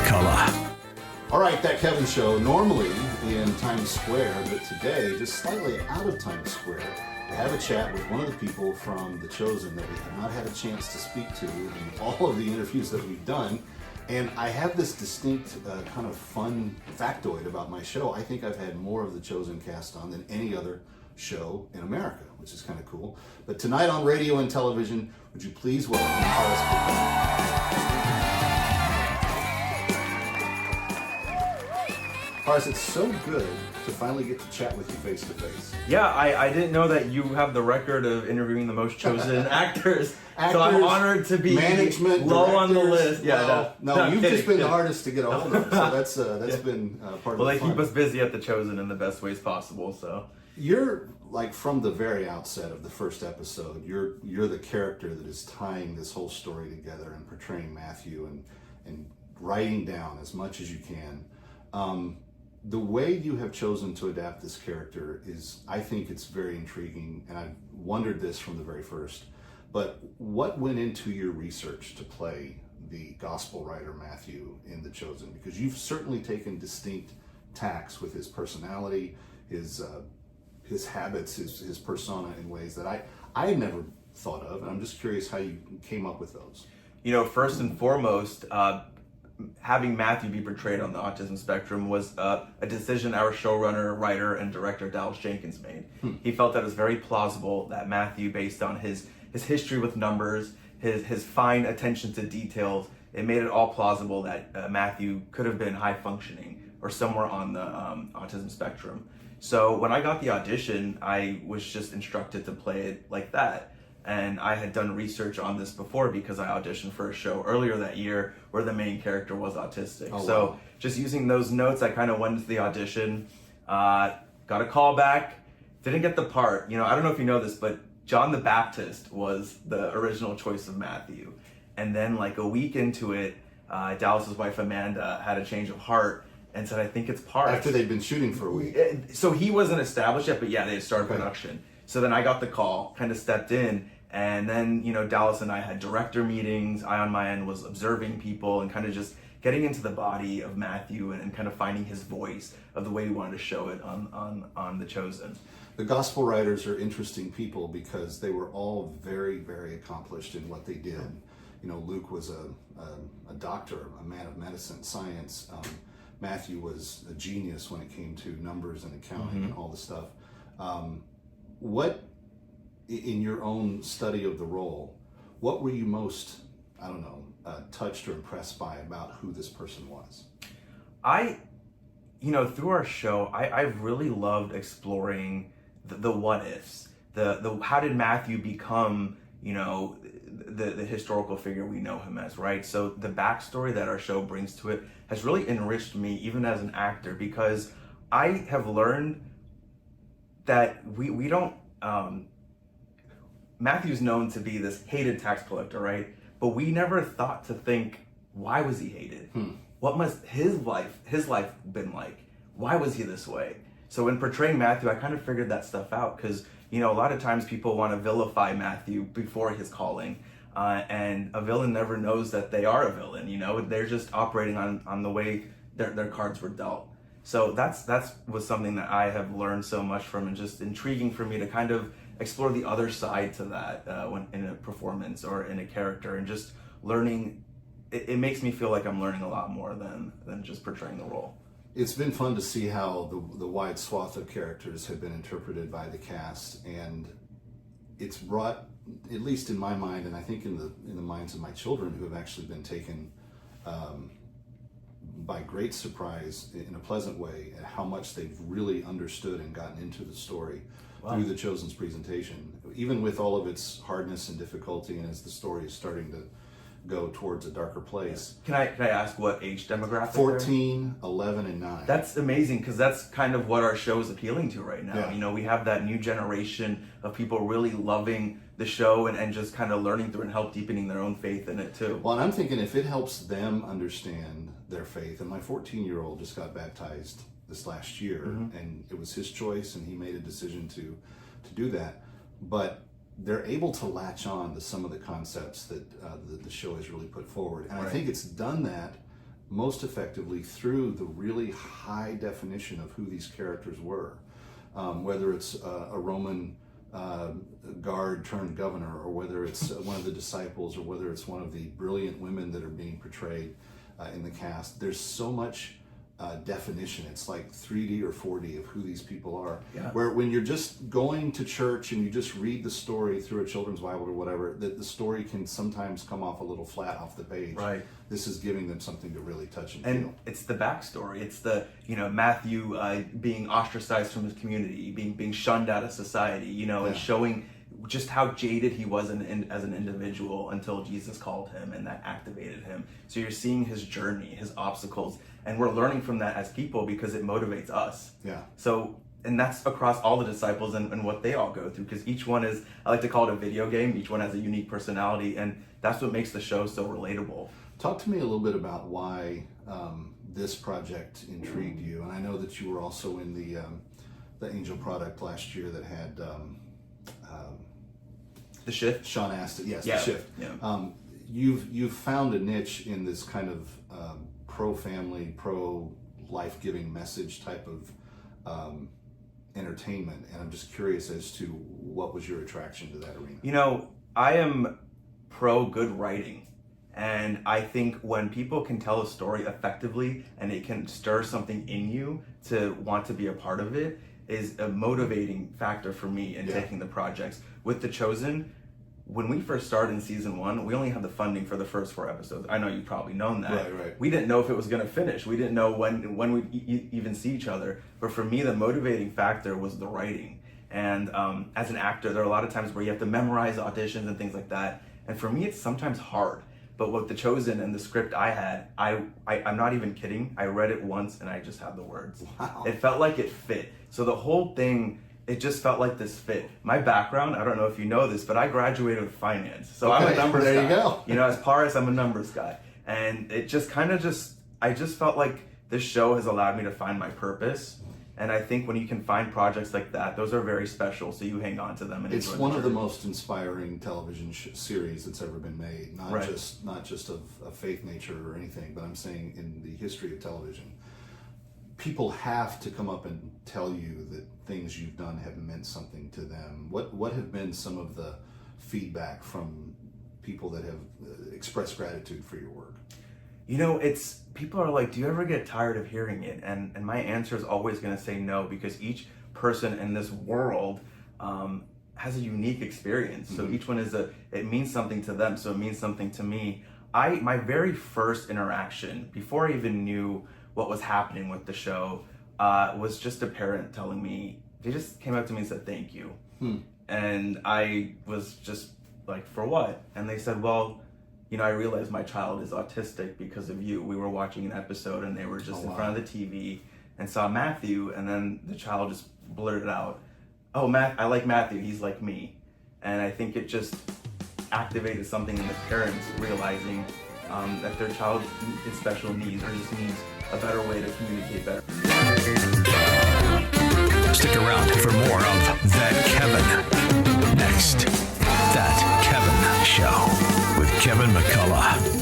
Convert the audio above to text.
color. All right, That Kevin Show, normally in Times Square, but today, just slightly out of Times Square, to have a chat with one of the people from The Chosen that we have not had a chance to speak to in all of the interviews that we've done. And I have this distinct kind of fun factoid about my show. I think I've had more of The Chosen cast on than any other show in America, which is kind of cool. But tonight on radio and television, would you please welcome Horace, it's so good to finally get to chat with you face to face. Yeah, I didn't know that you have the record of interviewing the most chosen actors. So I'm honored to be management, low on the list. Yeah, no, you've just been the hardest to get a hold of. So that's been part of the fun. Well, they keep us busy at The Chosen in the best ways possible. So you're like from the very outset of the first episode, you're the character that is tying this whole story together and portraying Matthew and writing down as much as you can. The way you have chosen to adapt this character is, I think it's very intriguing, and I've wondered this from the very first. But what went into your research to play the gospel writer Matthew in The Chosen? Because you've certainly taken distinct tacks with his personality, his habits, his persona in ways that I had never thought of, and I'm just curious how you came up with those. You know, first and foremost, having Matthew be portrayed on the autism spectrum was a decision our showrunner, writer, and director Dallas Jenkins made. He felt that it was very plausible that Matthew, based on his history with numbers, his fine attention to details, it made it all plausible that Matthew could have been high functioning or somewhere on the autism spectrum. So when I got the audition, I was just instructed to play it like that. And I had done research on this before because I auditioned for a show earlier that year where the main character was autistic. Oh, so wow. Just using those notes, I kind of went into the audition, got a call back, didn't get the part. You know, I don't know if you know this, but John the Baptist was the original choice of Matthew. And then like a week into it, Dallas's wife Amanda had a change of heart and said, I think it's part. After they'd been shooting for a week. So he wasn't established yet, but yeah, they had started production. So then I got the call, kind of stepped in, and then, you know, Dallas and I had director meetings. I, on my end, was observing people and kind of just getting into the body of Matthew and kind of finding his voice of the way we wanted to show it on The Chosen. The gospel writers are interesting people because they were all very, very accomplished in what they did. You know, Luke was a doctor, a man of medicine, science. Matthew was a genius when it came to numbers and accounting and all the stuff. What, in your own study of the role, what were you most, touched or impressed by about who this person was? Through our show, I've really loved exploring the what ifs. The how did Matthew become, the historical figure we know him as, right? So the backstory that our show brings to it has really enriched me, even as an actor, because I have learned that we don't, Matthew's known to be this hated tax collector, right? But we never thought to think, why was he hated? What must his life been like? Why was he this way? So in portraying Matthew, I kind of figured that stuff out because, a lot of times people want to vilify Matthew before his calling. And a villain never knows that they are a villain, they're just operating on the way their cards were dealt. So that's was something that I have learned so much from, and just intriguing for me to kind of explore the other side to that when in a performance or in a character, and just learning. It makes me feel like I'm learning a lot more than just portraying the role. It's been fun to see how the wide swath of characters have been interpreted by the cast, and it's brought, at least in my mind, and I think in the minds of my children who have actually been taken by great surprise in a pleasant way at how much they've really understood and gotten into the story through The Chosen's presentation, even with all of its hardness and difficulty, and as the story is starting to go towards a darker place. Can I ask what age demographic? 14, 11, and 9. That's amazing, because that's kind of what our show is appealing to right now. Yeah. We have that new generation of people really loving the show and just kind of learning through and help deepening their own faith in it too. Well, and I'm thinking if it helps them understand their faith, and my 14-year-old just got baptized this last year, and it was his choice, and he made a decision to do that. But they're able to latch on to some of the concepts that the show has really put forward. And I think it's done that most effectively through the really high definition of who these characters were. Whether it's a Roman guard turned governor, or whether it's one of the disciples, or whether it's one of the brilliant women that are being portrayed in the cast. There's so much definition. It's like 3D or 4D of who these people are. Yeah. Where when you're just going to church and you just read the story through a children's Bible or whatever, the story can sometimes come off a little flat off the page. Right. This is giving them something to really touch and And feel. it's the backstory. It's the, Matthew being ostracized from his community, being shunned out of society, and showing just how jaded he was as an individual until Jesus called him and that activated him. So you're seeing his journey, his obstacles, and we're learning from that as people because it motivates us. Yeah. So, and that's across all the disciples and what they all go through, because each one is, I like to call it a video game. Each one has a unique personality, and that's what makes the show so relatable. Talk to me a little bit about why this project intrigued you. And I know that you were also in the Angel product last year that had The Shift? Sean Astin. Yes, Yeah. The Shift. Yeah. You've found a niche in this kind of pro-family, pro-life-giving message type of entertainment, and I'm just curious as to what was your attraction to that arena. I am pro good writing, and I think when people can tell a story effectively and it can stir something in you to want to be a part of it is a motivating factor for me in taking the projects. With The Chosen, when we first started in season 1, we only had the funding for the first 4 episodes. I know you've probably known that. Right. We didn't know if it was going to finish. We didn't know when we'd even see each other. But for me, the motivating factor was the writing. And as an actor, there are a lot of times where you have to memorize auditions and things like that. And for me, it's sometimes hard. But with The Chosen and the script I had, I'm not even kidding. I read it once and I just had the words. Wow. It felt like it fit. So the whole thing, it just felt like this fit. My background, I don't know if you know this, but I graduated with finance. So I'm a numbers guy. There you go. As Paris, I'm a numbers guy. And it just I just felt like this show has allowed me to find my purpose. And I think when you can find projects like that, those are very special. So you hang on to them. And It's one of the most inspiring television series that's ever been made. Not just of faith nature or anything, but I'm saying in the history of television. People have to come up and tell you that things you've done have meant something to them. What have been some of the feedback from people that have expressed gratitude for your work? People are like, do you ever get tired of hearing it? And my answer is always going to say no, because each person in this world has a unique experience. So each one it means something to them. So it means something to me. My very first interaction, before I even knew what was happening with the show, was just a parent telling me, they just came up to me and said, thank you. And I was just like, for what? And they said, well, I realized my child is autistic because of you. We were watching an episode and they were just in front of the TV and saw Matthew, and then the child just blurted out, oh, I like Matthew, he's like me. And I think it just activated something in the parents realizing that their child is special needs, or just needs a better way to communicate better. Stick around for more of That Kevin. Next, That Kevin Show with Kevin McCullough.